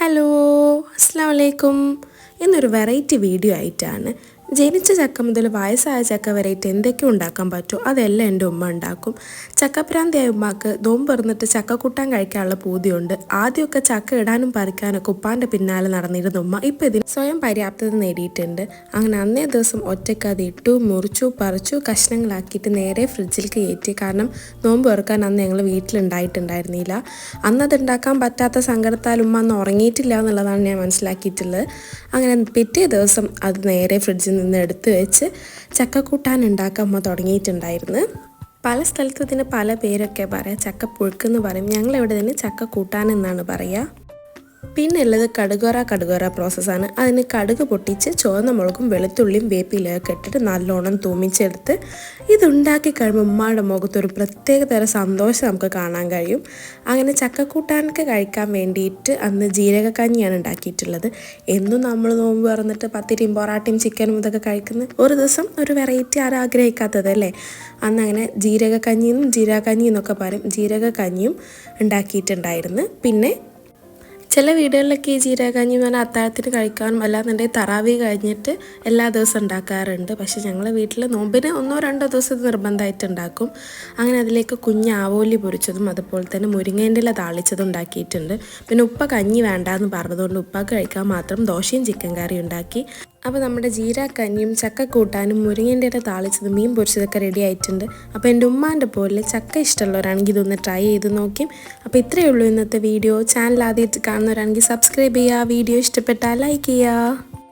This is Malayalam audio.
ഹലോ അസ്സലാമു അലൈക്കും. ഇന്നൊരു വെറൈറ്റി വീഡിയോ ആയിട്ടാണ്. ജനിച്ച ചക്ക മുതൽ വയസ്സായ ചക്ക വരെയായിട്ട് എന്തൊക്കെ ഉണ്ടാക്കാൻ പറ്റുമോ അതെല്ലാം എൻ്റെ ഉമ്മ ഉണ്ടാക്കും. ചക്കപ്രാന്തിയായ ഉമ്മക്ക് നോമ്പ് തുറന്നിട്ട് ചക്ക കൂട്ടാൻ കഴിക്കാനുള്ള പൂതിയുണ്ട്. ആദ്യമൊക്കെ ചക്ക ഇടാനും പറിക്കാനൊക്കെ ഉപ്പാൻ്റെ പിന്നാലെ നടന്നിരുന്ന ഉമ്മ ഇപ്പോൾ ഇതിന് സ്വയം പര്യാപ്തത നേടിയിട്ടുണ്ട്. അങ്ങനെ അന്നേ ദിവസം ഒറ്റയ്ക്ക് അത് ഇട്ടു, മുറിച്ചു, പറിച്ചു, കഷ്ണങ്ങളാക്കിയിട്ട് നേരെ ഫ്രിഡ്ജിലേക്ക് കയറ്റി. കാരണം നോമ്പ് തുറക്കാൻ അന്ന് ഞങ്ങൾ വീട്ടിലുണ്ടായിട്ടുണ്ടായിരുന്നില്ല. അന്നത് ഉണ്ടാക്കാൻ പറ്റാത്ത സങ്കടത്താൽ ഉമ്മ അന്ന് ഉറങ്ങിയിട്ടില്ല എന്നുള്ളതാണ് ഞാൻ മനസ്സിലാക്കിയിട്ടുള്ളത്. അങ്ങനെ പിറ്റേ ദിവസം അത് നേരെ ഫ്രിഡ്ജിൽ നിന്ന് എടുത്ത് വെച്ച് ചക്കക്കൂട്ടാൻ ഉണ്ടാക്കാൻ അമ്മ തുടങ്ങിയിട്ടുണ്ടായിരുന്നു. പല സ്ഥലത്ത് ഇതിന് പല പേരൊക്കെ പറയാം. ചക്കപ്പുഴുക്കെന്ന് പറയും, ഞങ്ങളിവിടെ തന്നെ ചക്കക്കൂട്ടാൻ എന്നാണ് പറയുക. പിന്നെ ഉള്ളത് കടുകോറ പ്രോസസ്സാണ്. അതിന് കടുക് പൊട്ടിച്ച് ചുവന്ന മുളകും വെളുത്തുള്ളിയും വേപ്പിലയൊക്കെ ഇട്ടിട്ട് നല്ലോണം തൂമിച്ചെടുത്ത് ഇതുണ്ടാക്കി കഴിയുമ്പോൾ ഉമ്മയുടെ മുഖത്തൊരു പ്രത്യേക തരം സന്തോഷം നമുക്ക് കാണാൻ കഴിയും. അങ്ങനെ ചക്കക്കൂട്ടാനൊക്കെ കഴിക്കാൻ വേണ്ടിയിട്ട് അന്ന് ജീരകക്കഞ്ഞിയാണ് ഉണ്ടാക്കിയിട്ടുള്ളത്. എന്നും നമ്മൾ നോമ്പ് തുറന്നിട്ട് പത്തിരിയും പൊറാട്ടയും ചിക്കനും ഇതൊക്കെ കഴിക്കുന്നത് ഒരു ദിവസം ഒരു വെറൈറ്റി ആരും ആഗ്രഹിക്കാത്തതല്ലേ. അന്ന് അങ്ങനെ ജീരകക്കഞ്ഞി എന്നൊക്കെ പറയും, ജീരകക്കഞ്ഞിയും ഉണ്ടാക്കിയിട്ടുണ്ടായിരുന്നു. പിന്നെ ചില വീടുകളിലൊക്കെ ഈ ജീരകക്കഞ്ഞി എന്ന് പറഞ്ഞാൽ അത്താഴത്തിന് കഴിക്കാനും അല്ലാന്നുണ്ടെങ്കിൽ തറാവി കഴിഞ്ഞിട്ട് എല്ലാ ദിവസവും ഉണ്ടാക്കാറുണ്ട്. പക്ഷേ ഞങ്ങളെ വീട്ടിൽ നോമ്പിന് 1-2 ദിവസം ഇത് നിർബന്ധമായിട്ട് ഉണ്ടാക്കും. അങ്ങനെ അതിലേക്ക് കുഞ്ഞ് ആവോലി പൊരിച്ചതും അതുപോലെ തന്നെ മുരിങ്ങേൻ്റെ ഇല താളിച്ചതും ഉണ്ടാക്കിയിട്ടുണ്ട്. പിന്നെ ഉപ്പ കഞ്ഞി വേണ്ടാന്ന് പറഞ്ഞതുകൊണ്ട് ഉപ്പാക്ക് കഴിക്കാൻ മാത്രം ദോശയും ചിക്കൻ കറിയും ഉണ്ടാക്കി. അപ്പോൾ നമ്മുടെ ജീരകക്കഞ്ഞിയും ചക്കക്കൂട്ടാനും മുരിങ്ങേൻ്റെ ഇല താളിച്ചതും മീൻ പൊരിച്ചതൊക്കെ റെഡി ആയിട്ടുണ്ട്. അപ്പോൾ എൻ്റെ ഉമ്മാൻ്റെ പോലെ ചക്ക ഇഷ്ടമുള്ളവരാണെങ്കിൽ ഇതൊന്ന് ട്രൈ ചെയ്ത് നോക്കി. അപ്പോൾ ഇത്രയേ ഉള്ളൂ ഇന്നത്തെ വീഡിയോ. ചാനൽ ആദ്യമായിട്ട് കാണുന്നവരാണെങ്കിൽ സബ്സ്ക്രൈബ് ചെയ്യുക, വീഡിയോ ഇഷ്ടപ്പെട്ടാൽ ലൈക്ക് ചെയ്യുക.